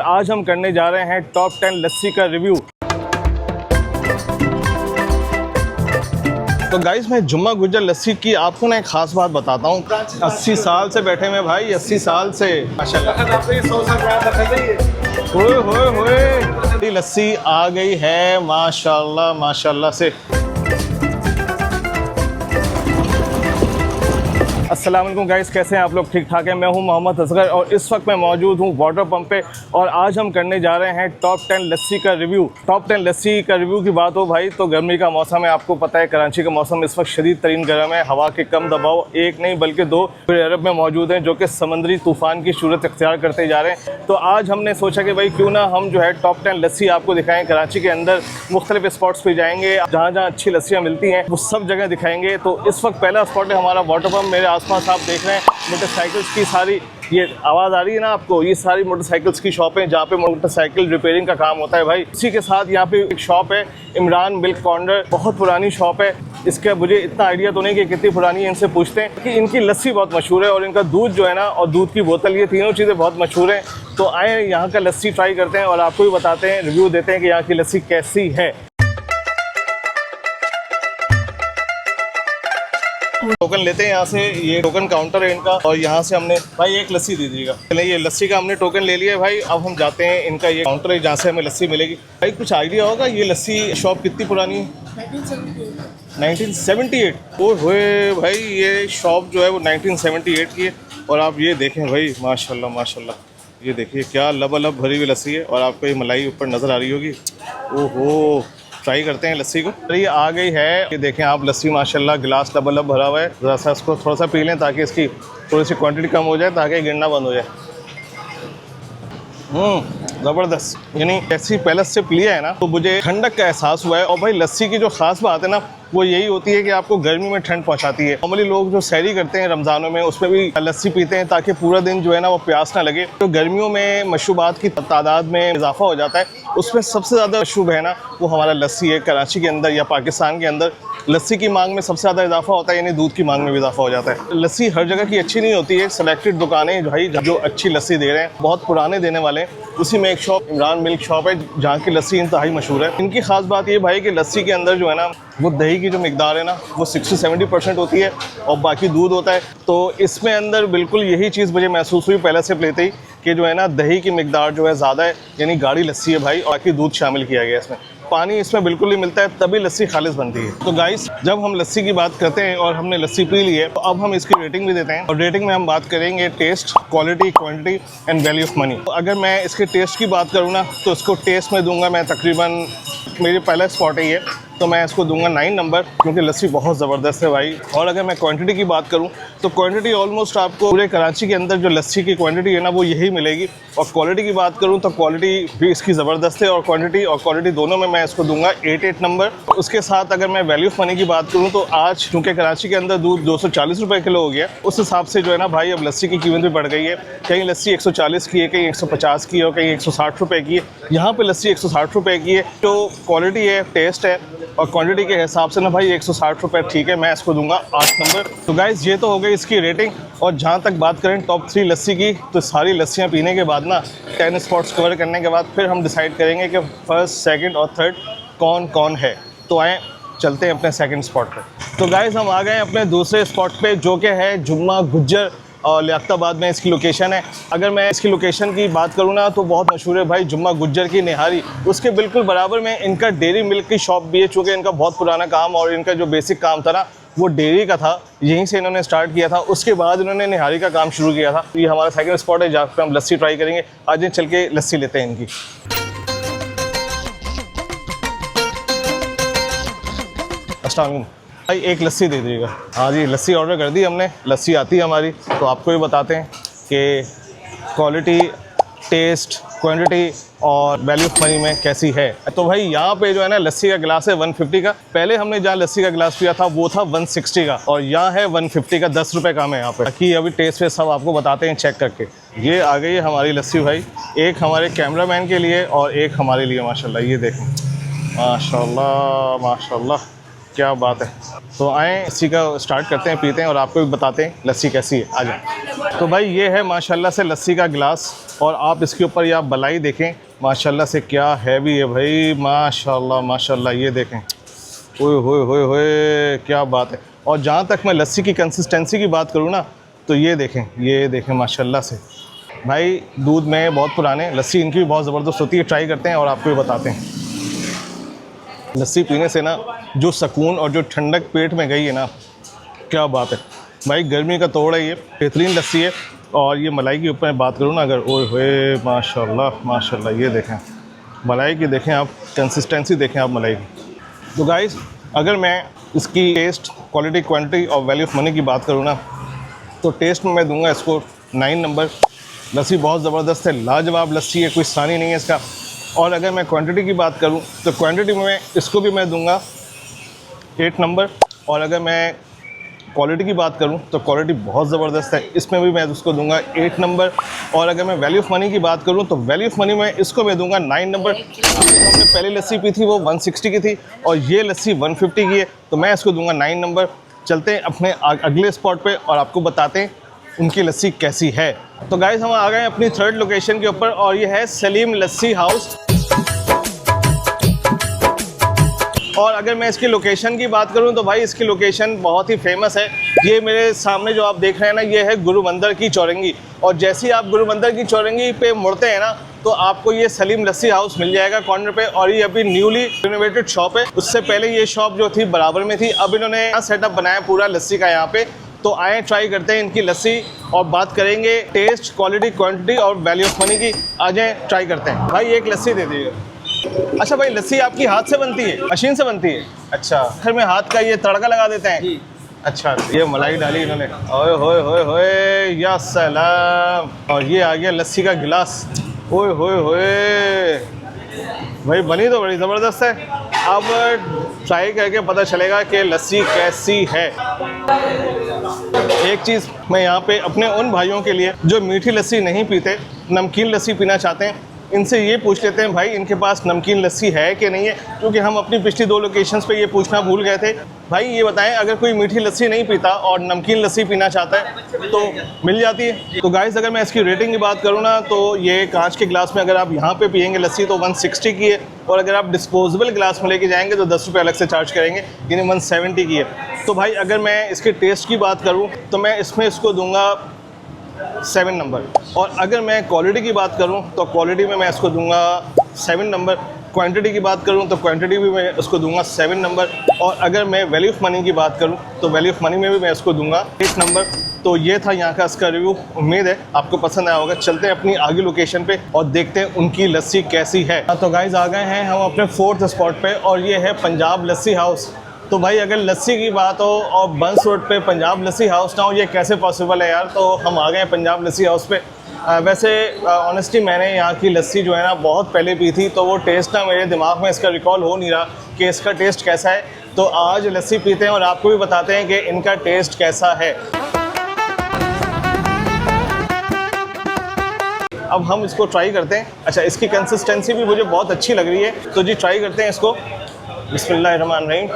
आज हम करने जा रहे हैं टॉप 10 लस्सी का रिव्यू। तो गाइस, मैं जुम्मा गुज्जर लस्सी की आपको ना एक खास बात बताता हूँ। 80 साल से बैठे हुए भाई, 80 साल से माशाल्लाह। होए लस्सी आ गई है माशाल्लाह माशाल्लाह से। अस्सलाम वालेकुम गाइस, कैसे हैं आप लोग? ठीक ठाक हैं। मैं हूं मोहम्मद असगर और इस वक्त मैं मौजूद हूं वाटर पंप पे और आज हम करने जा रहे हैं टॉप 10 लस्सी का रिव्यू। टॉप 10 लस्सी का रिव्यू की बात हो भाई तो गर्मी का मौसम है, आपको पता है कराची का मौसम इस वक्त शदीद तरीन गर्म है। हवा के कम दबाव एक नहीं बल्कि दो अरब में मौजूद हैं जो कि समंदरी तूफ़ान की सूरत इख्तियार करते जा रहे हैं। तो आज हमने सोचा कि भाई क्यों ना हम जो है टॉप 10 लस्सी आपको दिखाएँ। कराची के अंदर मुख्तलिफ स्पॉट्स पर जाएँगे, जहाँ जहाँ अच्छी लस्सियाँ मिलती हैं वो सब जगह दिखाएँगे। तो इस वक्त पहला स्पॉट है हमारा वाटर पंप। मेरे आसपास आप देख रहे हैं मोटरसाइकिल्स की सारी, ये आवाज़ आ रही है ना आपको, ये सारी मोटरसाइकिल्स की शॉप है जहाँ पे मोटरसाइकिल रिपेयरिंग का काम होता है भाई। इसी के साथ यहाँ पे एक शॉप है इमरान मिल्क कॉर्नर, बहुत पुरानी शॉप है। इसका मुझे इतना आइडिया तो नहीं कि कितनी पुरानी है, इनसे पूछते हैं कि इनकी लस्सी बहुत मशहूर है और इनका दूध जो है ना और दूध की बोतल, ये तीनों चीज़ें बहुत मशहूर हैं। तो आए यहाँ का लस्सी ट्राई करते हैं और आपको भी बताते हैं, रिव्यू देते हैं कि यहाँ की लस्सी कैसी है। टोकन लेते हैं यहाँ से, ये टोकन काउंटर है इनका और यहाँ से हमने भाई एक लस्सी दे दीजिएगा। चलिए, ये लस्सी का हमने टोकन ले लिया है भाई। अब हम जाते हैं, इनका ये काउंटर है जहाँ से हमें लस्सी मिलेगी। भाई कुछ आइडिया होगा ये लस्सी शॉप कितनी पुरानी है? 1978। ओ होए भाई, ये शॉप जो है वो 1978 की है। और आप ये देखें भाई माशाल्लाह माशाल्लाह, ये देखिए क्या लबालब भरी हुई लस्सी है और आपको ये मलाई ऊपर नज़र आ रही होगी। ओहो, ट्राई करते हैं लस्सी को। ये आ गई है, ये देखें आप लस्सी माशाल्लाह, गिलास लबालब भरा हुआ है। ज़रा सा इसको थोड़ा सा पी लें ताकि इसकी थोड़ी सी क्वांटिटी कम हो जाए, ताकि गिरना बंद हो जाए। ज़बरदस्त, यानी ऐसी पहले से लिया है ना तो मुझे ठंडक का एहसास हुआ है। और भाई लस्सी की जो ख़ास बात है ना वो यही होती है कि आपको गर्मी में ठंड पहुंचाती है। नॉर्मली लोग जो सैरी करते हैं रमज़ानों में उसमें भी लस्सी पीते हैं ताकि पूरा दिन जो है ना वो प्यास ना लगे। तो गर्मियों में मशरूबात की तादाद में इजाफा हो जाता है, उसमें सबसे ज़्यादा मशरूब है ना वो हमारा लस्सी है। कराची के अंदर या पाकिस्तान के अंदर लस्सी की मांग में सबसे ज़्यादा इजाफा होता है, यानी दूध की मांग में भी इजाफा हो जाता है। लस्सी हर जगह की अच्छी नहीं होती है, सेलेक्टेड दुकानें भाई जो अच्छी लस्सी दे रहे हैं, बहुत पुराने देने वाले हैं। उसी में एक शॉप इमरान मिल्क शॉप है जहाँ की लस्सी इंतहाई मशहूर है। इनकी खास बात ये भाई कि लस्सी के अंदर जो है ना वो दही की जो मिकदार है ना वो 60-70% होती है और बाकी दूध होता है। तो इसमें अंदर बिल्कुल यही चीज़ मुझे महसूस हुई पहले से लेते ही कि जो है ना दही की मिकदार जो है ज़्यादा है, यानी गाढ़ी लस्सी है भाई, और बाकी दूध शामिल किया गया है इसमें। पानी इसमें बिल्कुल नहीं मिलता है, तभी लस्सी खालिस बनती है। तो गाइस, जब हम लस्सी की बात करते हैं और हमने लस्सी पी ली है तो अब हम इसकी रेटिंग भी देते हैं। और रेटिंग में हम बात करेंगे taste, quality, quantity and value of money. तो अगर मैं इसके टेस्ट की बात करूँ ना तो इसको टेस्ट में दूंगा मैं तकरीबन, मेरी पहला स्पॉट है ये, तो मैं इसको दूंगा 9 नंबर, क्योंकि लस्सी बहुत ज़बरदस्त है भाई। और अगर मैं क्वांटिटी की बात करूं तो क्वांटिटी ऑलमोस्ट आपको पूरे कराची के अंदर जो लस्सी की क्वांटिटी है ना वो यही मिलेगी। और क्वालिटी की बात करूं तो क्वालिटी भी इसकी ज़बरदस्त है और क्वालिटी दोनों में मैं इसको दूंगा 8 नंबर। उसके साथ अगर मैं वैल्यू ऑफ मनी की बात करूँ तो आज चूँकि कराची के अंदर दूध 240 रुपये किलो हो गया, उस हिसाब से जो है ना भाई अब लस्सी की कीमत भी बढ़ गई है। कहीं लस्सी 140 की है, कहीं 150 की है और कहीं 160 रुपये की है। यहाँ पर लस्सी 160 रुपये की है। तो क्वालिटी है, टेस्ट है और क्वांटिटी के हिसाब से ना भाई 160 रुपये ठीक है, मैं इसको दूंगा 8 नंबर। तो गाइस, ये तो हो गई इसकी रेटिंग। और जहाँ तक बात करें टॉप 3 लस्सी की, तो सारी लस्सियाँ पीने के बाद ना 10 स्पॉट्स कवर करने के बाद फिर हम डिसाइड करेंगे कि फर्स्ट, सेकंड और थर्ड कौन कौन है। तो आए चलते हैं अपने सेकंड स्पॉट पे। तो गाइस, हम आ गए अपने दूसरे स्पॉट पे जो कि है जुम्मा गुज्जर और लियाकताबाद में इसकी लोकेशन है। अगर मैं इसकी लोकेशन की बात करूँ ना तो बहुत मशहूर है भाई जुम्मा गुज्जर की निहारी। उसके बिल्कुल बराबर में इनका डेयरी मिल्क की शॉप भी है, चूँकि इनका बहुत पुराना काम और इनका जो बेसिक काम था ना वो डेयरी का था, यहीं से इन्होंने स्टार्ट किया था। उसके बाद इन्होंने निहारी का काम शुरू किया था। ये हमारा सेकंड स्पॉट है जहाँ पर हम लस्सी ट्राई करेंगे। आज चल के लस्सी लेते हैं इनकी। अस्सलाम वालेकुम भाई, एक लस्सी दे दीजिएगा। हाँ जी, लस्सी ऑर्डर कर दी हमने, लस्सी आती है हमारी। तो आपको भी बताते हैं कि क्वालिटी, टेस्ट, क्वांटिटी और वैल्यू ऑफ मनी में कैसी है। तो भाई यहाँ पे जो है ना लस्सी का गिलास है 150 का। पहले हमने जहाँ लस्सी का गिलास पिया था वो था 160 का और यहाँ है 150 का, 10 रुपये कम है यहाँ पे। बाकी अभी टेस्ट पे सब आपको बताते हैं चेक करके। ये आ गई है हमारी लस्सी भाई, एक हमारे कैमरामैन के लिए और एक हमारे लिए। माशाल्लाह, ये देखें, माशाल्लाह माशाल्लाह, क्या बात है। तो आए लस्सी का स्टार्ट करते हैं, पीते हैं और आपको भी बताते हैं लस्सी कैसी है। आ जाए। तो भाई ये है माशाल्लाह से लस्सी का गिलास और आप इसके ऊपर ये आप मलाई देखें माशाल्लाह से क्या हैवी है भाई, माशाल्लाह माशाल्लाह। ये देखें, ओए होए होए होए, क्या बात है। और जहाँ तक मैं लस्सी की कंसिस्टेंसी की बात करूँ ना, तो ये देखें माशाल्लाह से भाई। दूध में बहुत पुराने, लस्सी इनकी भी बहुत ज़बरदस्त होती है। ट्राई करते हैं और आपको भी बताते हैं। लस्सी पीने से ना जो सुकून और जो ठंडक पेट में गई है ना, क्या बात है भाई। गर्मी का तोड़ है ये, बेहतरीन लस्सी है। और ये मलाई के ऊपर मैं बात करूँ ना अगर, ओए होए माशाल्लाह माशाल्लाह। ये देखें मलाई की, देखें आप कंसिस्टेंसी देखें आप मलाई की। तो गाइस अगर मैं इसकी टेस्ट, क्वालिटी, क्वांटिटी और वैल्यू ऑफ मनी की बात करूँ ना, तो टेस्ट में मैं दूंगा इसको 9 नंबर। लस्सी बहुत ज़बरदस्त है, लाजवाब लस्सी है, कोई सानी नहीं है इसका। और अगर मैं क्वांटिटी की बात करूं तो क्वांटिटी में इसको भी मैं दूंगा 8 नंबर। और अगर मैं क्वालिटी की बात करूं तो क्वालिटी बहुत ज़बरदस्त है, इसमें भी मैं उसको दूंगा 8 नंबर। और अगर मैं वैल्यू ऑफ मनी की बात करूं तो वैल्यू ऑफ मनी में इसको मैं दूंगा 9 नंबर। हमने पहली लस्सी पी थी वो 160 की थी और ये लस्सी 150 की है, तो मैं इसको दूंगा 9 नंबर। चलते हैं अपने अगले स्पॉट पे और आपको बताते हैं उनकी लस्सी कैसी है। तो गाइस हम आ गए अपनी थर्ड लोकेशन के ऊपर और ये है सलीम लस्सी हाउस। और अगर मैं इसकी लोकेशन की बात करूं तो भाई इसकी लोकेशन बहुत ही फेमस है। ये मेरे सामने जो आप देख रहे हैं ना, ये है गुरु मंदिर की चौरंगी। और जैसे ही आप गुरु मंदिर की चौरंगी पे मुड़ते हैं ना, तो आपको ये सलीम लस्सी हाउस मिल जाएगा कॉर्नर पे। और ये अभी न्यूली रिनोवेटेड शॉप है। उससे पहले ये शॉप जो थी बराबर में थी, अब इन्होंने सेटअप बनाया पूरा लस्सी का यहाँ पे। तो आए ट्राई करते हैं इनकी लस्सी और बात करेंगे टेस्ट, क्वालिटी, क्वांटिटी और वैल्यू ऑफ मनी की। आ जाए ट्राई करते हैं। भाई एक लस्सी दे दीजिएगा। अच्छा भाई लस्सी आपकी हाथ से बनती है, मशीन से बनती है? अच्छा, घर में हाथ का ये तड़का लगा देते हैं जी। अच्छा, ये मलाई डाली इन्होंने, ओए होए होए होए, या सलाम। और ये आ गया लस्सी का गिलास, ओए होए होए भाई, बनी तो बड़ी ज़बरदस्त है। अब ट्राई करके पता चलेगा कि लस्सी कैसी है। एक चीज़ मैं यहाँ पे अपने उन भाइयों के लिए जो मीठी लस्सी नहीं पीते, नमकीन लस्सी पीना चाहते हैं, इनसे ये पूछ लेते हैं भाई इनके पास नमकीन लस्सी है कि नहीं है, क्योंकि हम अपनी पिछली 2 लोकेशंस पे ये पूछना भूल गए थे। भाई ये बताएं अगर कोई मीठी लस्सी नहीं पीता और नमकीन लस्सी पीना चाहता है तो मिल जाती है। तो गाइस अगर मैं इसकी रेटिंग की बात करूँ ना, तो ये कांच के गिलास में अगर आप यहाँ पे पियेंगे लस्सी तो 160 की है। और अगर आप डिस्पोजेबल गिलास में लेके जाएंगे तो 10 रुपये अलग से चार्ज करेंगे, यानी 170 की है। तो भाई अगर मैं इसके टेस्ट की बात करूँ तो मैं इसमें इसको दूंगा 7 नंबर। और अगर मैं क्वालिटी की बात करूं तो क्वालिटी में मैं इसको दूंगा 7 नंबर। क्वांटिटी की बात करूं तो क्वांटिटी भी मैं इसको दूंगा 7 नंबर। और अगर मैं वैल्यू ऑफ मनी की बात करूं तो वैल्यू ऑफ मनी में भी मैं इसको दूंगा 8 नंबर। तो ये था यहाँ का इसका रिव्यू, उम्मीद है आपको पसंद आया होगा। चलते हैं अपनी आगे लोकेशन पे और देखते हैं उनकी लस्सी कैसी है। तो गाइज आ गए हैं हम अपने 4th स्पॉट पे और ये है पंजाब लस्सी हाउस। तो भाई अगर लस्सी की बात हो और बंस रोड पे पंजाब लस्सी हाउस ना हो, ये कैसे पॉसिबल है यार। तो हम आ गए हैं पंजाब लस्सी हाउस पे। वैसे ऑनेस्टली मैंने यहाँ की लस्सी जो है ना बहुत पहले पी थी, तो वो टेस्ट ना मेरे दिमाग में इसका रिकॉल हो नहीं रहा कि इसका टेस्ट कैसा है। तो आज लस्सी पीते हैं और आपको भी बताते हैं कि इनका टेस्ट कैसा है। अब हम इसको ट्राई करते हैं। अच्छा, इसकी कंसिस्टेंसी भी मुझे बहुत अच्छी लग रही है, तो जी ट्राई करते हैं इसको। बिस्मिल्लाहिर्रहमानिर्रहीम।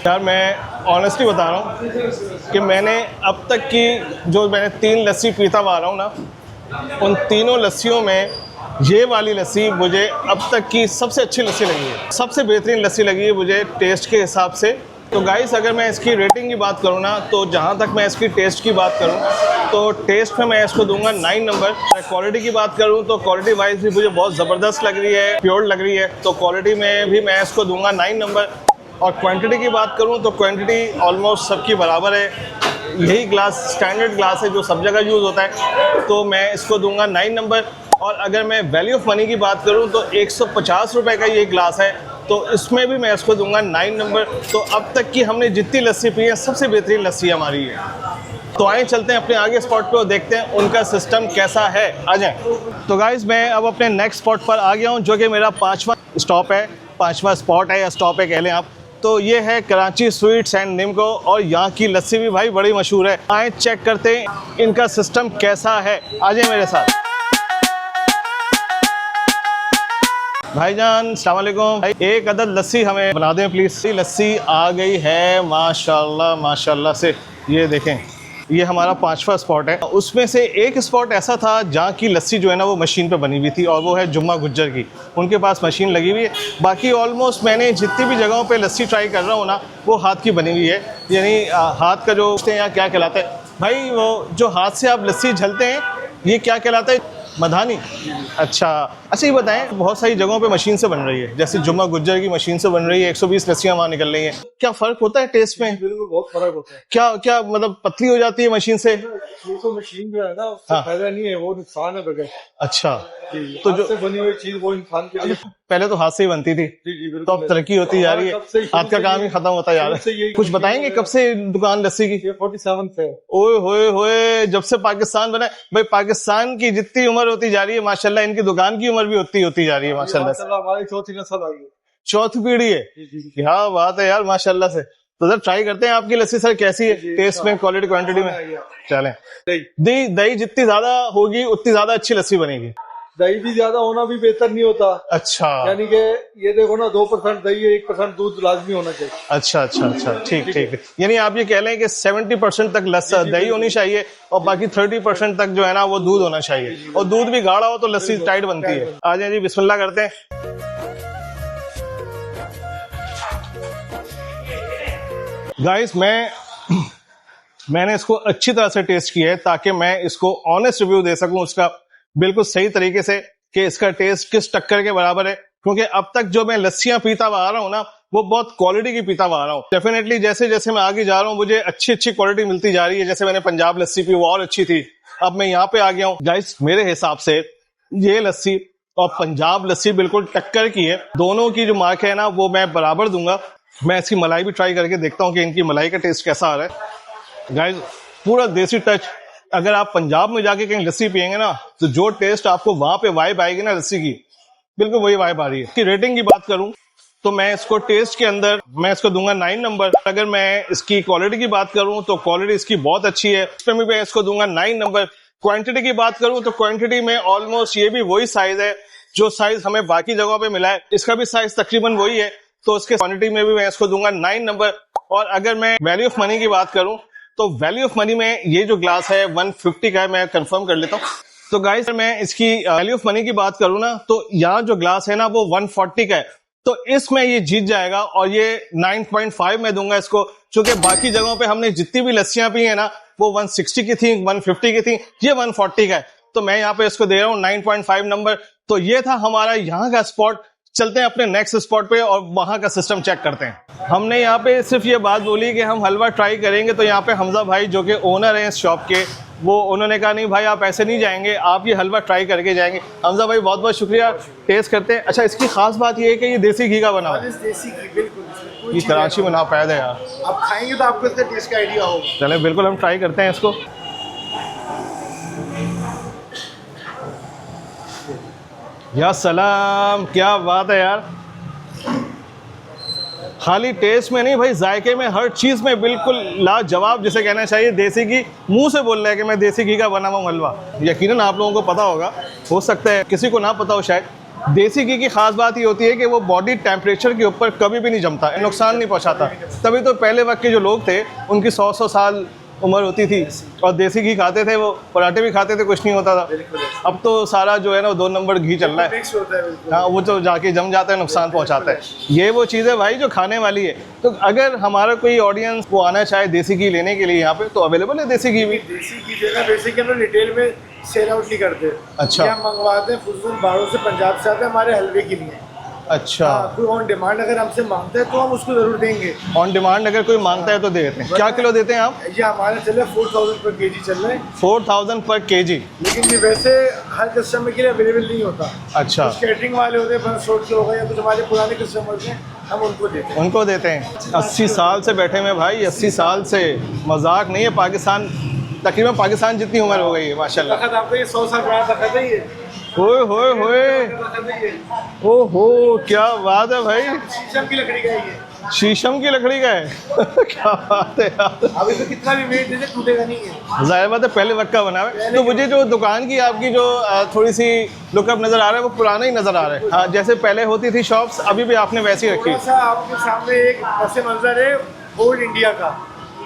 यार मैं ऑनेस्टली बता रहा हूँ कि मैंने अब तक की जो मैंने 3 लस्सी पीता हुआ आ रहा हूँ ना, उन तीनों लस्सियों में ये वाली लस्सी मुझे अब तक की सबसे अच्छी लस्सी लगी है, सबसे बेहतरीन लस्सी लगी है मुझे टेस्ट के हिसाब से। तो गाइस अगर मैं इसकी रेटिंग की बात करूँ ना, तो जहाँ तक मैं इसकी टेस्ट की बात करूँ तो टेस्ट में मैं इसको दूंगा 9 नंबर। क्वालिटी की बात करूँ तो क्वालिटी वाइज भी मुझे बहुत ज़बरदस्त लग रही है, प्योर लग रही है, तो क्वालिटी में भी मैं इसको दूंगा 9 नंबर। और क्वांटिटी की बात करूँ तो क्वांटिटी ऑलमोस्ट सबकी बराबर है, यही ग्लास स्टैंडर्ड ग्लास है जो सब जगह यूज़ होता है, तो मैं इसको दूंगा 9 नंबर। और अगर मैं वैल्यू ऑफ मनी की बात करूँ तो 150 रुपये का ये ग्लास है, तो इसमें भी मैं इसको दूंगा 9 नंबर। तो अब तक की हमने जितनी लस्सी पी है सबसे बेहतरीन लस्सी हमारी है। तो आइए चलते हैं अपने आगे स्पॉट पे और देखते हैं उनका सिस्टम कैसा है। आ जाएं। तो गाइस मैं अब अपने नेक्स्ट स्पॉट पर आ गया हूँ, जो कि मेरा 5वां स्टॉप है, 5वां स्पॉट है या स्टॉप है कह लें आप। तो ये है कराची स्वीट्स एंड निम्को और यहाँ की लस्सी भी भाई बड़ी मशहूर है। आए चेक करते हैं इनका सिस्टम कैसा है। आ जाए मेरे साथ। भाईजान अस्सलाम वालेकुम भाई, एक अदद लस्सी हमें बना दें प्लीज़। लस्सी आ गई है माशाल्लाह माशाल्लाह से। ये देखें, ये हमारा 5वां स्पॉट है। उसमें से एक स्पॉट ऐसा था जहाँ की लस्सी जो है ना वो मशीन पे बनी हुई थी, और वो है जुम्मा गुज्जर की। उनके पास मशीन लगी हुई है। बाकी ऑलमोस्ट मैंने जितनी भी जगहों पे लस्सी ट्राई कर रहा हूँ ना, वो हाथ की बनी हुई है। यानी हाथ का जो या क्या कहलाता है भाई, वो जो हाथ से आप लस्सी झलते हैं, ये क्या कहलाता है? मधानी। अच्छा अच्छा, ये बताएं, बहुत सारी जगहों पे मशीन से बन रही है, जैसे जुम्मा गुज्जर की मशीन से बन रही है, 120 लस्सियां वहाँ निकल रही हैं। क्या फ़र्क होता है टेस्ट में? बिल्कुल बहुत फर्क होता है। क्या क्या मतलब पतली हो जाती है मशीन से? ये तो मशीन जो है ना, उससे हाँ। फायदा नहीं है, वो नुकसान है बगैर। अच्छा, तो तो जो जो बनी हुई चीज वो इंसान के लिए। पहले तो हाथ से ही बनती थी, जी जी तो बिल्कुल। अब तरक्की होती जा रही है, हाथ का काम ही खत्म होता जा रहा है। कुछ बताएंगे कब से दुकान लस्सी की? ये 47 से है। ओए होए होए, जब से पाकिस्तान बना है भाई, पाकिस्तान की जितनी उम्र होती जा रही है माशाल्लाह, इनकी दुकान की उम्र भी होती जा रही है माशाल्लाह। माशाल्लाह हमारी चौथी नस्ल आ गई। चौथी पीढ़ी है। जी जी। क्या बात है यार माशाल्लाह से। तो सर ट्राई करते हैं आपकी लस्सी सर, कैसी है टेस्ट में, क्वालिटी, क्वांटिटी में? चलें। दही दही जितनी ज्यादा होगी उतनी ज्यादा अच्छी लस्सी बनेगी। दही भी ज्यादा होना भी बेहतर नहीं होता। अच्छा, यानी कि ये देखो ना, 2% दही है, 1% दूध लाजमी होना चाहिए। अच्छा अच्छा अच्छा, ठीक ठीक। यानी आप ये कह लें कि 70% तक लस्सी दही होनी चाहिए, और बाकी 30% तक जो है ना वो दूध होना चाहिए, और दूध भी गाढ़ा हो तो लस्सी टाइट बनती है। आ जाए जी, बिस्मिल्लाह करते हैं। गाइस, मैंने इसको अच्छी तरह से टेस्ट किया है ताकि मैं इसको ऑनेस्ट रिव्यू दे सकूं उसका बिल्कुल सही तरीके से, कि इसका टेस्ट किस टक्कर के बराबर है। क्योंकि अब तक जो मैं लस्सियां पीता हुआ आ रहा हूं ना, वो बहुत क्वालिटी की पीता हुआ आ रहा हूं। डेफिनेटली जैसे जैसे मैं आगे जा रहा हूं, मुझे अच्छी अच्छी क्वालिटी मिलती जा रही है। जैसे मैंने पंजाब लस्सी पी, वो और अच्छी थी, अब मैं यहाँ पे आ गया हूँ। गाइस, मेरे हिसाब से ये लस्सी और पंजाब लस्सी बिल्कुल टक्कर की है। दोनों की जो मार्क है ना, वो मैं बराबर दूंगा। मैं इसकी मलाई भी ट्राई करके देखता हूँ कि इनकी मलाई का टेस्ट कैसा आ रहा है। गाइस, पूरा देसी टच। अगर आप पंजाब में जाके कहीं लस्सी पियेंगे ना, तो जो टेस्ट आपको वहां पे वाइब आएगी ना लस्सी की, बिल्कुल वही वाइब आ रही है। इसकी रेटिंग की बात करूं तो मैं इसको टेस्ट के अंदर मैं इसको दूंगा 9 नंबर। अगर मैं इसकी क्वालिटी की बात करूं तो क्वालिटी इसकी बहुत अच्छी है, इसमें भी मैं इसको दूंगा 9 नंबर। क्वांटिटी की बात करूं तो क्वांटिटी में ऑलमोस्ट ये भी वही साइज है जो साइज हमें बाकी जगहों पे मिला है, इसका भी साइज तकरीबन वही है, तो उसके क्वांटिटी में भी मैं इसको दूंगा 9 नंबर। और अगर मैं वैल्यू ऑफ मनी की बात करूं तो वैल्यू ऑफ मनी में ये जो ग्लास है 150 का है, मैं कंफर्म कर लेता हूँ। तो गाइस, मैं इसकी वैल्यू ऑफ मनी की बात करूं ना, तो यहाँ जो ग्लास है ना वो 140 का है, तो इसमें ये जीत जाएगा, और ये 9.5 में दूंगा इसको। क्योंकि बाकी जगहों पे हमने जितनी भी लस्सियां पी है ना, वो 160 की थी, 150 की थी, ये 140 का है, तो मैं यहाँ पे इसको दे रहा हूँ 9.5 नंबर। तो ये था हमारा यहाँ का स्पॉट। चलते हैं अपने नेक्स्ट स्पॉट पे और वहां का सिस्टम चेक करते हैं। हमने यहाँ पे सिर्फ ये बात बोली कि हम हलवा ट्राई करेंगे, तो यहाँ पे हमजा भाई जो कि ओनर हैं इस शॉप के, वो उन्होंने कहा नहीं भाई आप ऐसे नहीं जाएंगे, आप ये हलवा ट्राई करके जाएंगे। हमजा भाई बहुत बहुत शुक्रिया, टेस्ट करते हैं। अच्छा, इसकी खास बात ये है कि ये देसी घी का बना हुआ है। देसी घी, बिल्कुल। ये कराची में ना पैदा है यार, आप खाएंगे तो आपको इसका टेस्ट का आइडिया होगा। चले बिल्कुल हम ट्राई करते हैं इसको। या सलाम, क्या बात है यार। खाली टेस्ट में नहीं भाई, जायके में, हर चीज़ में बिल्कुल लाजवाब, जिसे कहना चाहिए देसी घी। मुंह से बोल रहा है कि मैं देसी घी का बना हुआ हलवा। यकीनन आप लोगों को पता होगा, हो सकता है किसी को ना पता हो शायद। देसी घी की खास बात ये होती है कि वो बॉडी टेम्परेचर के ऊपर कभी भी नहीं जमता, नुकसान नहीं पहुंचाता। तभी तो पहले वक्त के जो लोग थे उनकी 100 साल उम्र होती थी, और देसी घी खाते थे, वो पराठे भी खाते थे, कुछ नहीं होता था। अब तो सारा जो है ना 2 नंबर घी चल रहा है। हाँ, वो तो जाके जम जाता है, नुकसान पहुंचाता है। ये वो चीज़ है भाई जो खाने वाली है। तो अगर हमारा कोई ऑडियंस वो आना चाहे देसी घी लेने के लिए यहाँ पे, तो अवेलेबल है देसी घी भी। देसी घी जो है बेसिकली हम रिटेल में सेल आउट नहीं करते। अच्छा, हम मंगवाते हैं खुसूस बाहरों से, पंजाब से आते हैं हमारे हलवे के लिए। अच्छा, कोई ऑन डिमांड अगर हमसे मांगता है तो हम उसको जरूर देंगे। ऑन डिमांड अगर कोई मांगता है तो दे देते हैं। क्या किलो देते हैं आप? ये हमारे चले 4000 पर केजी चल रहे हैं। 4000 पर केजी। लेकिन ये वैसे हर कस्टमर के लिए अवेलेबल नहीं होता। अच्छा, कुछ कैटरिंग वाले होते हैं, 100 के हो गए, या कुछ हमारे पुराने कस्टमर हैं, हम उनको देते हैं। उनको देते हैं। 80 साल से बैठे हुए भाई, 80 साल से, मजाक नहीं है। पाकिस्तान, तकरीबन पाकिस्तान जितनी उम्र हो गई है माशाल्लाह। तखत आपको ये 100 साल पुराना तखत है ये। होए होए होए, ओहो क्या बात है भाई। शीशम की लकड़ी का है ये। शीशम की लकड़ी का है क्या बात है यार। अब इसमें कितना भी वेट दीजिए टूटेगा नहीं है। जाहिर बात है पहले वक्त का बना हुआ है। तो मुझे जो दुकान की आपकी जो थोड़ी सी लुकअप नज़र आ रहा है वो पुराना ही नज़र आ रहा है। हाँ, जैसे पहले होती थी शॉप्स अभी भी आपने वैसी रखी थोड़ा है। सा आपके सामने एक ऐसे मंजर है ओल्ड इंडिया का।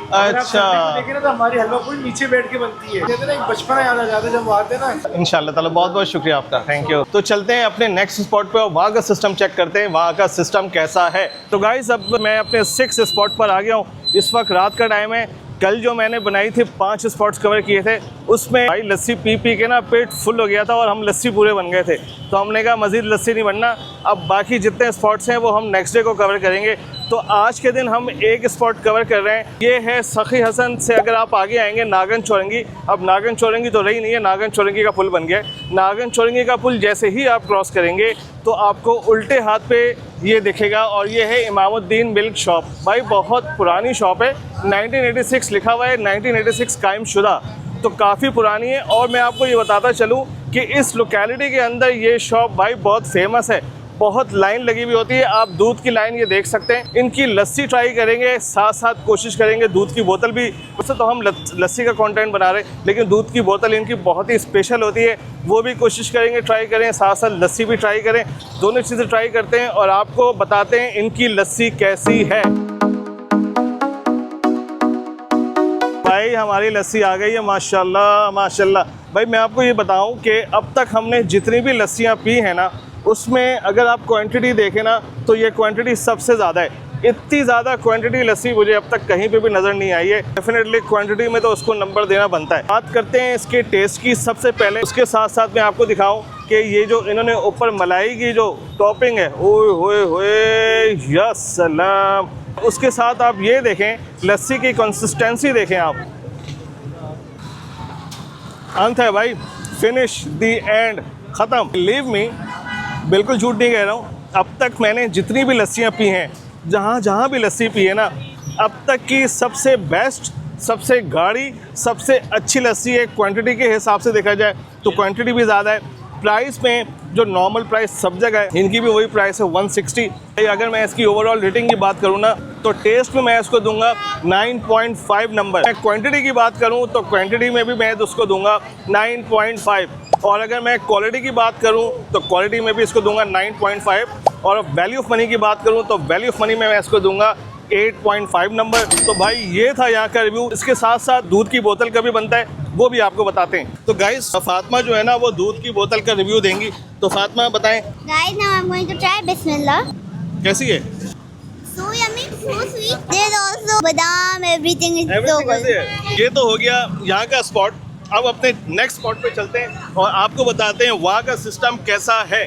अच्छा, देखिए ना तो हमारी हलवा पूरी नीचे बैठ के बनती है। कहते हैं ना एक बचपना याद आ जाता है जब वो आते हैं ना। इंशाल्लाह ताला बहुत बहुत शुक्रिया आपका, थैंक यू। तो चलते हैं अपने नेक्स्ट स्पॉट पे और वहाँ का सिस्टम चेक करते हैं वहाँ का सिस्टम कैसा है। तो गाइस अब मैं अपने 6 स्पॉट पर आ गया हूँ। इस वक्त रात का टाइम है। कल जो मैंने बनाई थी 5 स्पॉट्स कवर किए थे उसमें भाई लस्सी पी पी के ना पेट फुल हो गया था और हम लस्सी पूरे बन गए थे। तो हमने कहा मज़ीद लस्सी नहीं बनना, अब बाकी जितने स्पॉट्स हैं वो हम नेक्स्ट डे को कवर करेंगे। तो आज के दिन हम एक स्पॉट कवर कर रहे हैं, ये है सखी हसन से अगर आप आगे आएंगे नागन चौरंगी। अब नागन चौरंगी तो रही नहीं है, नागन चौरंगी का पुल बन गया है। नागन चौरंगी का पुल जैसे ही आप क्रॉस करेंगे तो आपको उल्टे हाथ पे ये दिखेगा और ये है इमामुद्दीन मिल्क शॉप। भाई बहुत पुरानी शॉप है, 1986 लिखा हुआ है, 1986 कायम शुदा, तो काफ़ी पुरानी है। और मैं आपको ये बताता चलूँ कि इस लोकेलिटी के अंदर ये शॉप भाई बहुत फेमस है, बहुत लाइन लगी हुई होती है। आप दूध की लाइन ये देख सकते हैं। इनकी लस्सी ट्राई करेंगे, साथ साथ कोशिश करेंगे दूध की बोतल भी। वैसे तो हम लस्सी का कंटेंट बना रहे हैं लेकिन दूध की बोतल इनकी बहुत ही स्पेशल होती है, वो भी कोशिश करेंगे ट्राई करें, साथ साथ लस्सी भी ट्राई करें। दोनों चीज़ें ट्राई करते हैं और आपको बताते हैं इनकी लस्सी कैसी है। भाई हमारी लस्सी आ गई है, माशाल्लाह माशाल्लाह। भाई मैं आपको ये बताऊं कि अब तक हमने जितनी भी लस्सियां पी हैं ना उसमें अगर आप क्वांटिटी देखें ना तो ये क्वांटिटी सबसे ज़्यादा है। इतनी ज़्यादा क्वांटिटी लस्सी मुझे अब तक कहीं पे भी नज़र नहीं आई है। डेफिनेटली क्वांटिटी में तो उसको नंबर देना बनता है। बात करते हैं इसके टेस्ट की सबसे पहले, उसके साथ साथ मैं आपको दिखाऊं कि ये जो इन्होंने ऊपर मलाई की जो टॉपिंग है, ओए होए होए या सलाम। उसके साथ आप ये देखें लस्सी की कंसिस्टेंसी देखें आप, अंत है भाई, फिनिश दी एंड, ख़त्म। लीव मी, बिल्कुल झूठ नहीं कह रहा हूँ। अब तक मैंने जितनी भी लस्सियाँ पी हैं, जहाँ जहाँ भी लस्सी पी है ना, अब तक की सबसे बेस्ट, सबसे गाढ़ी, सबसे अच्छी लस्सी है। क्वांटिटी के हिसाब से देखा जाए तो क्वांटिटी भी ज़्यादा है। प्राइस में जो नॉर्मल प्राइस सब जगह है, इनकी भी वही प्राइस है 160। अगर मैं इसकी ओवरऑल रेटिंग की बात करूँ ना तो टेस्ट में मैं इसको दूंगा 9.5 नंबर। मैं क्वांटिटी की बात करूँ तो क्वांटिटी में भी मैं उसको दूंगा 9.5। और अगर मैं क्वालिटी की बात करूँ तो क्वालिटी में भी इसको दूंगा 9.5। और वैल्यू ऑफ मनी की बात करूँ तो वैल्यू ऑफ मनी में मैं इसको दूंगा 8.5 नंबर। तो भाई ये था यहाँ का रिव्यू। इसके साथ साथ दूध की बोतल का भी बनता है, वो भी आपको बताते हैं। तो गाइस फातिमा जो है ना वो दूध की बोतल का रिव्यू देंगी। तो फातिमा बताएं। Guys, now I'm going to try Bismillah. कैसी है? So yummy, so sweet. There's also badam, everything is so everything कैसी good. है? ये तो हो गया यहाँ का स्पॉट। अब अपने नेक्स्ट स्पॉट पे चलते हैं और आपको बताते हैं वहाँ का सिस्टम कैसा है।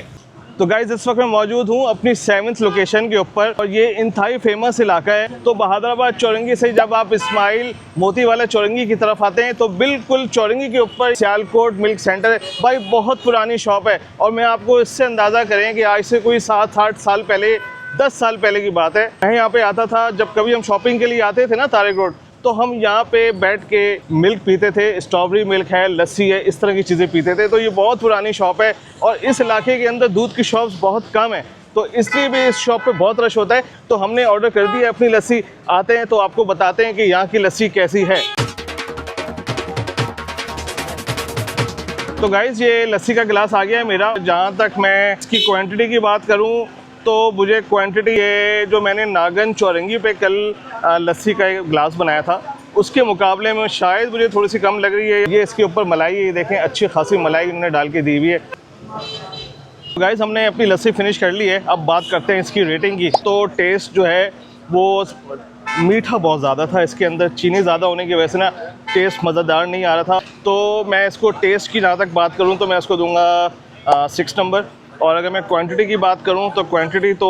तो गाइज इस वक्त मैं मौजूद हूँ अपनी 7th लोकेशन के ऊपर और ये इंतहाई फेमस इलाका है। तो बहादुराबाद चौरंगी से जब आप इस्माइल मोती वाला चौरंगी की तरफ आते हैं तो बिल्कुल चौरंगी के ऊपर सियालकोट मिल्क सेंटर है। भाई बहुत पुरानी शॉप है और मैं आपको इससे अंदाज़ा करें कि आज से कोई 7-8 साल पहले, 10 साल पहले की बात है, मैं यहाँ पे आता था जब कभी हम शॉपिंग के लिए आते थे ना तारिक रोड, तो हम यहाँ पे बैठ के मिल्क पीते थे। स्ट्रॉबेरी मिल्क है, लस्सी है, इस तरह की चीज़ें पीते थे। तो ये बहुत पुरानी शॉप है और इस इलाके के अंदर दूध की शॉप्स बहुत कम है, तो इसलिए भी इस शॉप पे बहुत रश होता है। तो हमने ऑर्डर कर दिया अपनी लस्सी। आते हैं तो आपको बताते हैं कि यहाँ की लस्सी कैसी है। तो गाइज़ ये लस्सी का गिलास आ गया है मेरा। जहाँ तक मैं इसकी क्वांटिटी की बात करूँ तो मुझे क्वांटिटी ये जो मैंने नागन चौरंगी पे कल लस्सी का एक गिलास बनाया था उसके मुकाबले में शायद मुझे थोड़ी सी कम लग रही है। ये इसके ऊपर मलाई है, ये देखें अच्छी खासी मलाई इन्होंने डाल के दी हुई है। तो गाइस हमने अपनी लस्सी फिनिश कर ली है। अब बात करते हैं इसकी रेटिंग की। तो टेस्ट जो है वो मीठा बहुत ज़्यादा था, इसके अंदर चीनी ज़्यादा होने की वजह से ना टेस्ट मज़ेदार नहीं आ रहा था। तो मैं इसको टेस्ट की जहाँ तक बात करूँ तो मैं इसको दूँगा 6 नंबर। और अगर मैं क्वांटिटी की बात करूं तो क्वांटिटी तो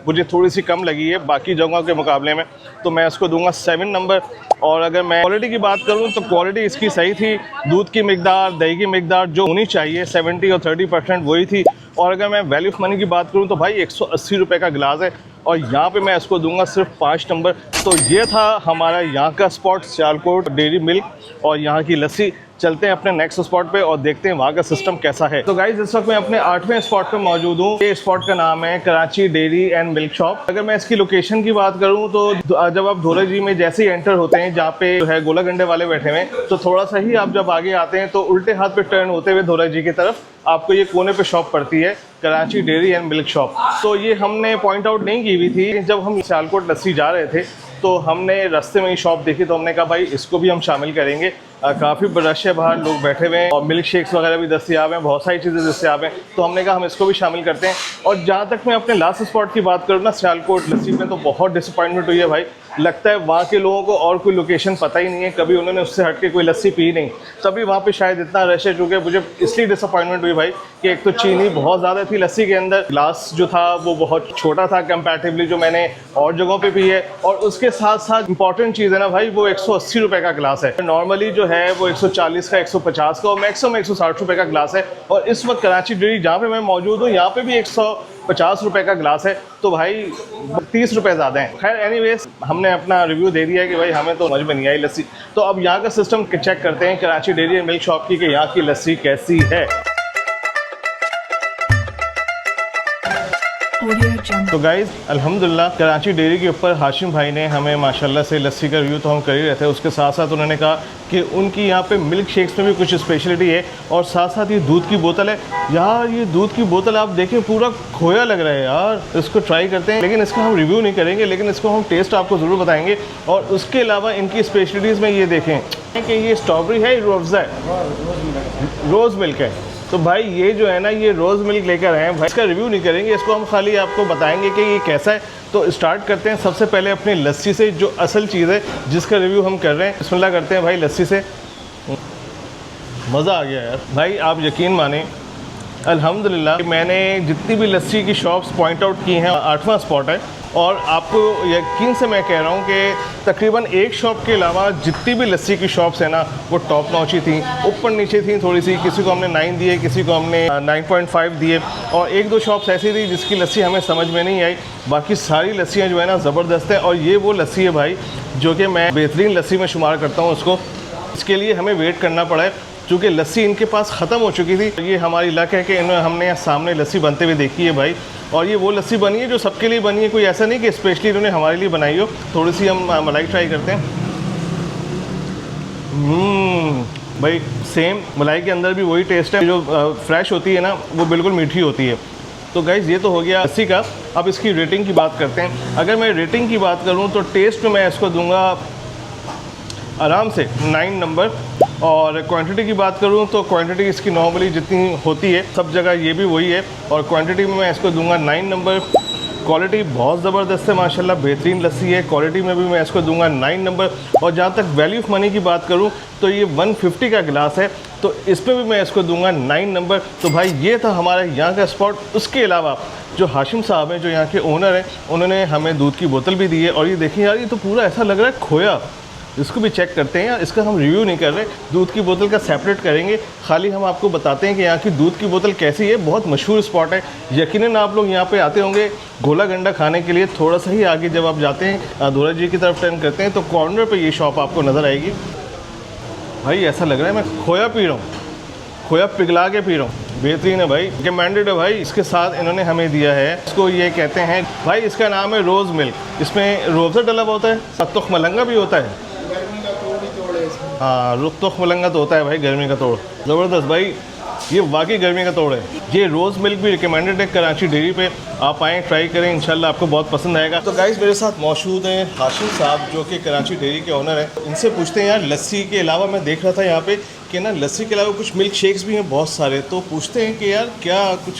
मुझे थोड़ी सी कम लगी है बाकी जगहों के मुकाबले में, तो मैं इसको दूंगा 7 नंबर। और अगर मैं क्वालिटी की बात करूं तो क्वालिटी इसकी सही थी। दूध की मिकदार, दही की मिकदार जो होनी चाहिए 70 और 30% वही थी। और अगर मैं वैल्यू ऑफ मनी की बात करूं तो भाई 180 रुपये का गिलास है और यहाँ पे मैं इसको दूंगा सिर्फ 5 नंबर। तो ये था हमारा यहाँ का स्पॉट सियालकोट डेयरी मिल्क और यहाँ की लस्सी। चलते हैं अपने नेक्स्ट स्पॉट पे और देखते हैं वहाँ का सिस्टम कैसा है। तो गाइज इस वक्त मैं अपने 8वें स्पॉट पे मौजूद हूँ। ये स्पॉट का नाम है Karachi dairy and milk shop. अगर मैं इसकी लोकेशन की बात करूँ तो जब आप धोरा जी में जैसे ही एंटर होते हैं, जहाँ पे जो है गोला गंडे वाले बैठे हुए, तो थोड़ा सा ही आप जब आगे आते हैं तो उल्टे हाथ पे टर्न होते हुए धोरा जी की तरफ आपको ये कोने पे शॉप पड़ती है, Karachi dairy and milk shop. तो ये हमने पॉइंट आउट नहीं की हुई थी। जब हम सियालकोट लस्सी जा रहे थे तो हमने रास्ते में ही शॉप देखी, तो हमने कहा भाई इसको भी हम शामिल करेंगे। काफ़ी रश है बाहर, लोग बैठे हुए हैं और मिल्क शेक्स वगैरह भी दस्तियाब हैं, बहुत सारी चीज़ें दस्तियाब हैं, तो हमने कहा हम इसको भी शामिल करते हैं। और जहाँ तक मैं अपने लास्ट स्पॉट की बात करूँ ना, सियालकोट लस्सी में, तो बहुत डिसअपॉइंटमेंट हुई है भाई। लगता है वहाँ के लोगों को और कोई लोकेशन पता ही नहीं है, कभी उन्होंने उससे हट के कोई लस्सी पी नहीं, तभी वहाँ पे शायद इतना रश है। चूँकि मुझे इसलिए डिसअपॉइंटमेंट हुई भाई कि एक तो चीनी बहुत ज़्यादा थी लस्सी के अंदर, ग्लास जो था वो बहुत छोटा था कंपैरेटिवली जो मैंने और जगहों पे पी है, और उसके साथ साथ इंपॉर्टेंट चीज़ है ना भाई, वो 180 रुपये का ग्लास है। नॉर्मली जो है वो 140 का, 150 का और मैक्सिमम 160 रुपये का ग्लास है। और इस वक्त कराची डेयरी जहाँ पे मैं मौजूद हूँ, यहाँ पे भी 150 रुपये का ग्लास है, तो भाई 30 रुपये ज़्यादा हैं। खैर एनीवेज, हमने अपना रिव्यू दे दिया है कि भाई हमें तो समझ में नहीं आई लस्सी। तो अब यहाँ का सिस्टम चेक करते हैं Karachi dairy and milk shop की, कि यहाँ की लस्सी कैसी है। तो गाइज़ अल्हम्दुलिल्लाह कराची डेयरी के ऊपर हाशिम भाई ने हमें माशाल्लाह से लस्सी का रिव्यू तो हम कर ही रहे थे, उसके साथ साथ उन्होंने कहा कि उनकी यहाँ पे मिल्क शेक्स में भी कुछ स्पेशलिटी है, और साथ साथ ये दूध की बोतल है। यार ये दूध की बोतल आप देखें पूरा खोया लग रहा है यार, इसको ट्राई करते हैं, लेकिन इसका हम रिव्यू नहीं करेंगे, लेकिन इसको हम टेस्ट आपको ज़रूर बताएंगे। और उसके अलावा इनकी स्पेशलिटीज़ में ये देखें कि ये स्ट्रॉबेरी है, रोज़ा है, रोज़ मिल्क है। तो भाई ये जो है ना, ये रोज़ मिल्क लेकर आए हैं भाई, इसका रिव्यू नहीं करेंगे, इसको हम खाली आपको बताएंगे कि ये कैसा है। तो स्टार्ट करते हैं सबसे पहले अपनी लस्सी से, जो असल चीज़ है जिसका रिव्यू हम कर रहे हैं। बिस्मिल्लाह करते हैं भाई लस्सी से। मज़ा आ गया यार भाई, आप यकीन माने अल्हम्दुलिल्लाह मैंने जितनी भी लस्सी की शॉप्स पॉइंट आउट की हैं, 8वां स्पॉट है, और आपको यकीन से मैं कह रहा हूँ कि तकरीबन एक शॉप के अलावा जितनी भी लस्सी की शॉप्स हैं ना, वो टॉप नॉच ही थी। ऊपर नीचे थी थोड़ी सी, किसी को हमने 9 दिए, किसी को हमने 9.5 दिए, और एक दो शॉप्स ऐसी थी जिसकी लस्सी हमें समझ में नहीं आई। बाकी सारी लस्सियाँ जो है ना ज़बरदस्त है, और ये वो लस्सी है भाई जो कि मैं बेहतरीन लस्सी में शुमार करता हूँ उसको। इसके लिए हमें वेट करना पड़ा है क्योंकि लस्सी इनके पास ख़त्म हो चुकी थी। ये हमारी लक है कि हमने यहाँ सामने लस्सी बनते हुए देखी है भाई, और ये वो लस्सी बनी है जो सबके लिए बनी है, कोई ऐसा नहीं कि स्पेशली इन्होंने हमारे लिए बनाई हो। थोड़ी सी हम मलाई ट्राई करते हैं। भाई सेम मलाई के अंदर भी वही टेस्ट है, जो फ्रेश होती है ना वो बिल्कुल मीठी होती है। तो गाइज़ ये तो हो गया लस्सी का। अब इसकी रेटिंग की बात करते हैं। अगर मैं रेटिंग की बात करूँ तो टेस्ट में मैं इसको दूँगा आराम से 9 नंबर, और क्वांटिटी की बात करूं तो क्वांटिटी इसकी नॉर्मली जितनी होती है सब जगह ये भी वही है, और क्वांटिटी में मैं इसको दूंगा 9 नंबर। क्वालिटी बहुत ज़बरदस्त है माशाल्लाह, बेहतरीन लस्सी है, क्वालिटी में भी मैं इसको दूंगा 9 नंबर। और जहाँ तक वैल्यू ऑफ मनी की बात करूँ तो ये 150 का गिलास है, तो इस पर भी मैं इसको दूंगा 9 नंबर। तो भाई ये था हमारा यहाँ का स्पॉट। उसके अलावा जो हाशिम साहब हैं, जो यहाँ के ओनर हैं, उन्होंने हमें दूध की बोतल भी दी है, और ये देखिए यार, ये तो पूरा ऐसा लग रहा है खोया। इसको भी चेक करते हैं यार, इसका हम रिव्यू नहीं कर रहे, दूध की बोतल का सेपरेट करेंगे, खाली हम आपको बताते हैं कि यहाँ की दूध की बोतल कैसी है। बहुत मशहूर स्पॉट है, यकीनन आप लोग यहाँ पे आते होंगे गोला गंडा खाने के लिए। थोड़ा सा ही आगे जब आप जाते हैं धोरा जी की तरफ टर्न करते हैं तो कॉर्नर पे ये शॉप आपको नज़र आएगी। भाई ऐसा लग रहा है मैं खोया पी रहा हूँ, खोया पिघला के पी रहा हूँ। बेहतरीन है भाई, रिकमेंडेड है भाई। इसके साथ इन्होंने हमें दिया है, इसको ये कहते हैं भाई, इसका नाम है रोज़ मिल्क। इसमें रोज़ा डला हुआ होता है, सत्तुख मलंगा भी होता है। हाँ, रुख मलंगा तो होता है भाई, गर्मी का तोड़। ज़बरदस्त भाई, ये वाकई गर्मी का तोड़ है। ये रोज़ मिल्क भी रिकमेंडेड है कराची डेयरी पे, आप आएँ ट्राई करें, इंशाल्लाह आपको बहुत पसंद आएगा। तो गाइस मेरे साथ मौजूद हैं हाशिम साहब जो कि कराची डेयरी के ओनर हैं। इनसे पूछते हैं यार, लस्सी के अलावा मैं देख रहा था यहाँ पे कि ना लस्सी के अलावा कुछ मिल्क शेक्स भी हैं बहुत सारे, तो पूछते हैं कि यार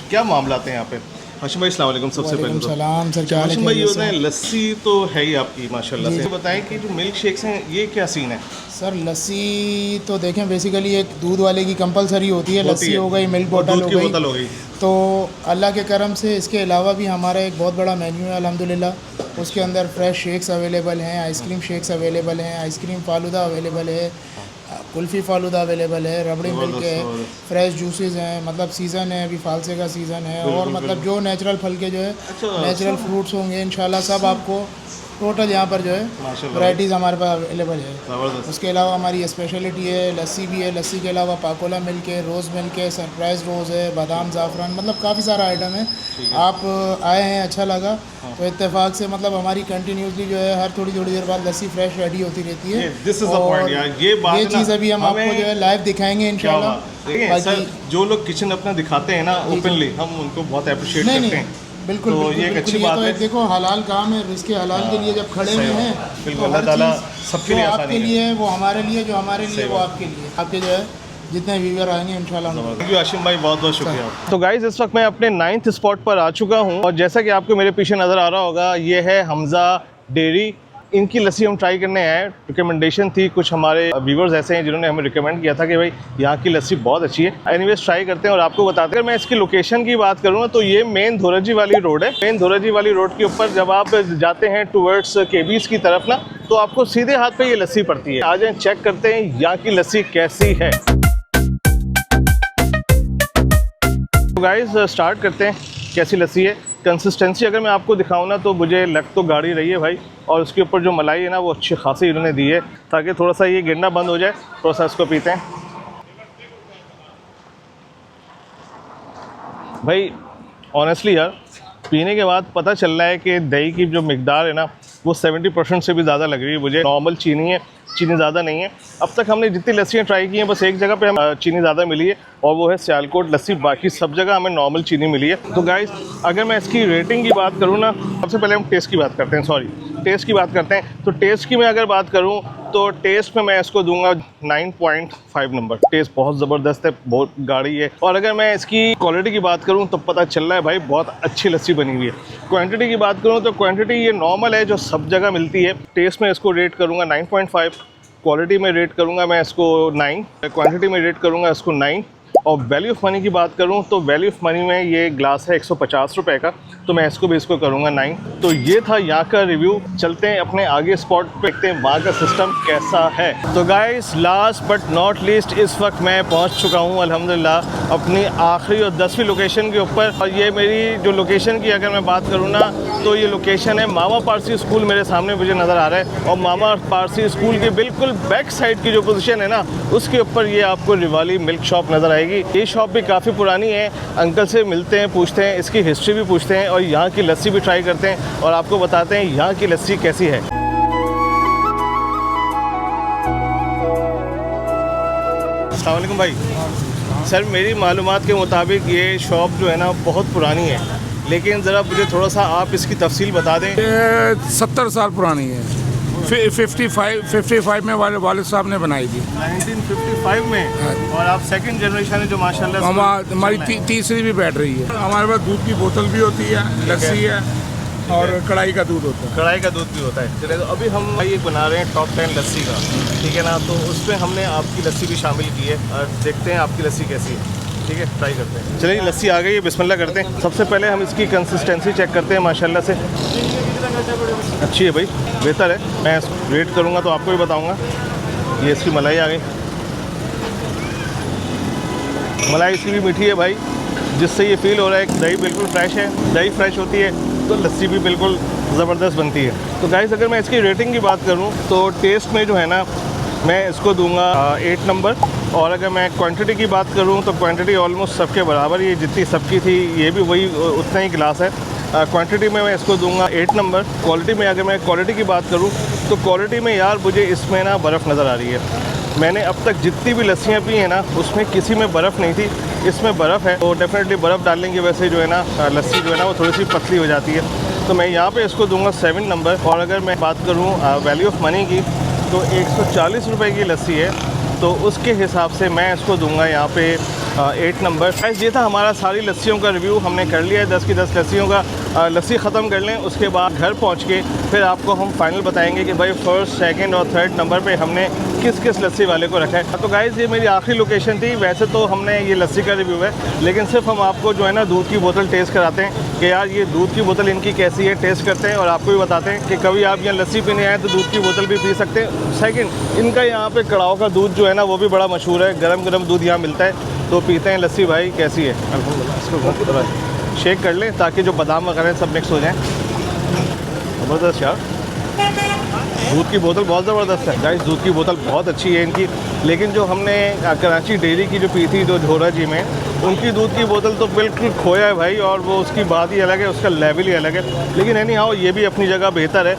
क्या मामला है यहाँ पे। हाशिम भाई अस्सलाम वालेकुम। सबसे पहले तो सलाम सर, क्या हाशिम भाई, ये बताएं लस्सी तो है ही आपकी माशाल्लाह से, बताएं कि जो मिल्क शेक्स हैं ये क्या सीन है। सर लस्सी तो देखें बेसिकली एक दूध वाले की कंपलसरी होती है, लस्सी हो गई, मिल्क बोतल हो गई। तो अल्लाह के करम से इसके अलावा भी हमारा एक बहुत बड़ा मेन्यू है अल्हम्दुलिल्लाह। उसके अंदर फ्रेश शेक्स अवेलेबल हैं, आइसक्रीम शेक्स अवेलेबल हैं, आइसक्रीम फालूदा अवेलेबल है, कुल्फ़ी फालूदा अवेलेबल है, रबड़ी मिल्क है, फ्रेश जूसेस हैं, मतलब सीज़न है अभी, फालसे का सीज़न है, और मतलब जो नेचुरल फल के जो है नेचुरल फ्रूट्स होंगे इंशाल्लाह सब आपको टोटल यहाँ पर जो है माशाल्लाह। वैराइटीज़ हमारे पास अवेलेबल है। ज़बरदस्त। उसके अलावा हमारी स्पेशलिटी है लस्सी भी है। लस्सी के अलावा पाकोला मिल्क है, रोज़ मिल्क है, सरप्राइज़ रोज़ है, बादाम ज़ाफ़रान, मतलब काफ़ी सारा आइटम है। आप आए हैं, अच्छा लगा तो इत्तेफाक से मतलब हमारी कंटिन्यूसली जो है हर थोड़ी थोड़ी देर बाद लस्सी फ्रेश रेडी होती रहती है। दिस इज द पॉइंट यार, ये बात ये ना चीज़ अभी हम आपको जो है लाइव दिखाएंगे इंशाल्लाह। देखिए सर, जो लोग किचन अपना दिखाते हैं ना ओपनली, हम उनको बहुत अप्रिशिएट नहीं करते नहीं हैं। बिल्कुल तो बिल्कुल, ये एक बिल्कुल, अच्छी ये बात तो है। एक देखो हलाल काम है, रिस्क हलाल के लिए जब खड़े हुए हैं बिल्कुल, तो अल्लाह हर ताला चीज़ सबके जो लिए आपके आसानी करे। लिए है वो हमारे लिए, जो हमारे लिए वो आपके लिए, आपके जो है जितने व्यूअर आएंगे इंशाल्लाह। थैंक यू आशिम भाई, बहुत बहुत शुक्रिया। तो गाइज इस वक्त मैं अपने 9th स्पॉट पर आ चुका हूँ और जैसा कि आपको मेरे पीछे नज़र आ रहा होगा, ये है हमज़ा डेयरी। इनकी लस्सी हम ट्राई करने आए। रिकमेंडेशन थी, कुछ हमारे व्यूवर्स ऐसे हैं जिन्होंने हमें रिकमेंड किया था कि भाई यहाँ की लस्सी बहुत अच्छी है। एनीवेज ट्राई करते हैं और आपको बताते हैं। अगर मैं इसकी लोकेशन की बात करूँ तो ये मेन धोराजी वाली रोड है। मेन धोराजी वाली रोड के ऊपर जब आप जाते हैं टूवर्ड्स केबीज की तरफ ना, तो आपको सीधे हाथ पे ये लस्सी पड़ती है। आ जाए चेक करते हैं यहाँ की लस्सी कैसी है। तो गाइस स्टार्ट करते हैं कैसी लस्सी है। कंसिस्टेंसी अगर मैं आपको दिखाऊं ना तो मुझे लग तो गाढ़ी रही है भाई, और उसके ऊपर जो मलाई है ना वो अच्छी खासी इन्होंने दी है, ताकि थोड़ा सा ये गिरना बंद हो जाए। थोड़ा सा इसको पीते हैं भाई। ऑनेस्टली यार, पीने के बाद पता चल रहा है कि दही की जो मिकदार है ना वो 70% से भी ज़्यादा लग रही है मुझे। नॉर्मल चीनी है, चीनी ज़्यादा नहीं है। अब तक हमने जितनी लस्सियाँ ट्राई की हैं बस एक जगह पे हम चीनी ज़्यादा मिली है और वो है सियालकोट लस्सी। बाकी सब जगह हमें नॉर्मल चीनी मिली है। तो गाइस अगर मैं इसकी रेटिंग की बात करूँ ना, सबसे पहले हम टेस्ट की बात करते हैं। टेस्ट की बात करते हैं। तो टेस्ट की मैं अगर बात करूँ तो टेस्ट में मैं इसको दूंगा 9.5 नंबर। टेस्ट बहुत ज़बरदस्त है, बहुत गाढ़ी है। और अगर मैं इसकी क्वालिटी की बात करूँ तो पता चल रहा है भाई बहुत अच्छी लस्सी बनी हुई है। क्वांटिटी की बात करूँ तो क्वांटिटी ये नॉर्मल है जो सब जगह मिलती है। टेस्ट में इसको रेट करूँगा 9.5, क्वालिटी में रेट करूँगा मैं इसको 9, क्वांटिटी में रेट करूँगा इसको 9। और वैल्यू ऑफ मनी की बात करूँ तो वैल्यू ऑफ मनी में ये ग्लास है 150 रुपये का, तो मैं इसको करूँगा 9। तो ये था यहाँ का रिव्यू। चलते हैं अपने आगे स्पॉट पे, देखते हैं वहाँ का सिस्टम कैसा है। तो guys last but not least इस वक्त मैं पहुँच चुका हूँ अल्हम्दुलिल्लाह अपनी आखिरी और 10वीं लोकेशन के ऊपर। और ये मेरी जो लोकेशन की अगर मैं बात करूँ ना तो ये लोकेशन है मामा पारसी स्कूल, मेरे सामने मुझे नज़र आ रहा है। और मामा पारसी स्कूल के बिल्कुल बैक साइड की जो पोजीशन है ना उसके ऊपर ये आपको रिवाली मिल्क शॉप नज़र आएगी। ये शॉप भी काफ़ी पुरानी है। अंकल से मिलते हैं, पूछते हैं, इसकी हिस्ट्री भी पूछते हैं और यहाँ की लस्सी भी ट्राई करते हैं और आपको बताते हैं यहाँ की लस्सी कैसी है। अस्सलाम वालेकुम भाई। सर मेरी मालूमात के मुताबिक ये शॉप जो है ना बहुत पुरानी है, लेकिन ज़रा मुझे थोड़ा सा आप इसकी तफसील बता दें। ये 70 साल पुरानी है। 55 में वालिद साहब ने बनाई थी। 1955 में। और आप सेकंड जनरेशन है जो माशाल्लाह हमारी तीसरी भी बैठ रही है। हमारे पास दूध की बोतल भी होती है, लस्सी है और कढ़ाई का दूध होता है। कढ़ाई का दूध भी होता है। चलिए तो अभी हम ये बना रहे हैं टॉप 10 लस्सी का, ठीक है ना। तो उसमें हमने आपकी लस्सी भी शामिल की है और देखते हैं आपकी लस्सी कैसी है। ठीक है, ट्राई करते हैं। चलिए लस्सी आ गई है, बिस्मिल्लाह करते हैं। सबसे पहले हम इसकी कंसिस्टेंसी चेक करते हैं। माशाल्लाह से अच्छी है भाई, बेहतर है। मैं रेट करूँगा तो आपको भी बताऊँगा। ये इसकी मलाई आ गई, मलाई इसकी भी मीठी है भाई, जिससे ये फील हो रहा है कि दही बिल्कुल फ्रेश है। दही फ्रेश होती है तो लस्सी भी बिल्कुल ज़बरदस्त बनती है। तो गाइस अगर मैं इसकी रेटिंग की बात करूँ तो टेस्ट में जो है ना मैं इसको दूंगा 8 नंबर। और अगर मैं क्वांटिटी की बात करूँ तो क्वांटिटी ऑलमोस्ट सबके बराबर, ये जितनी सबकी थी ये भी वही उतना ही गिलास है। क्वांटिटी में मैं इसको दूंगा 8 नंबर। क्वालिटी में अगर मैं क्वालिटी की बात करूँ तो क्वालिटी में यार मुझे इसमें ना बर्फ़ नज़र आ रही है। मैंने अब तक जितनी भी लस्सियाँ पी हैं ना उसमें किसी में बर्फ़ नहीं थी, इसमें बर्फ़ है। तो डेफिनेटली बर्फ़ डालने की वजह से जो है ना लस्सी जो है ना वो थोड़ी सी पतली हो जाती है। तो मैं यहाँ पे इसको दूंगा 7 नंबर। और अगर मैं बात करूँ वैल्यू ऑफ मनी की तो 140 रुपये की लस्सी है, तो उसके हिसाब से मैं इसको दूंगा यहाँ पे 8 नंबर। गाइस ये था हमारा सारी लस्सियों का रिव्यू, हमने कर लिया है 10 की 10 लस्सियों का। लस्सी ख़त्म कर लें, उसके बाद घर पहुँच के फिर आपको हम फाइनल बताएंगे कि भाई फर्स्ट, सेकंड और थर्ड नंबर पे हमने किस किस लस्सी वाले को रखा है। तो गाइस ये मेरी आखिरी लोकेशन थी। वैसे तो हमने ये लस्सी का रिव्यू है, लेकिन सिर्फ हम आपको जो है ना दूध की बोतल टेस्ट कराते हैं कि यार ये दूध की बोतल इनकी कैसी है, टेस्ट करते हैं और आपको भी बताते हैं कि कभी आप यहाँ लस्सी पीने आए तो दूध की बोतल भी पी सकते हैं। सेकंड, इनका यहाँ पे कड़ाव का दूध जो है ना वो भी बड़ा मशहूर है। गरम गरम दूध यहाँ मिलता है, तो पीते हैं लस्सी। भाई कैसी है? अल्हम्दुलिल्लाह। इसको थोड़ा शेक कर लें ताकि जो बादाम वगैरह सब मिक्स हो जाएँ। ज़बरदस्त यार। दूध की बोतल बहुत ज़बरदस्त है गाइस, दूध की बोतल बहुत अच्छी है इनकी। लेकिन जो हमने कराची डेयरी की जो पी थी जो झोरा जी में, उनकी दूध की बोतल तो बिल्कुल खोया है भाई, और वो उसकी बात ही अलग है, उसका लेवल ही अलग है। लेकिन एनी हाउ ये भी अपनी जगह बेहतर है।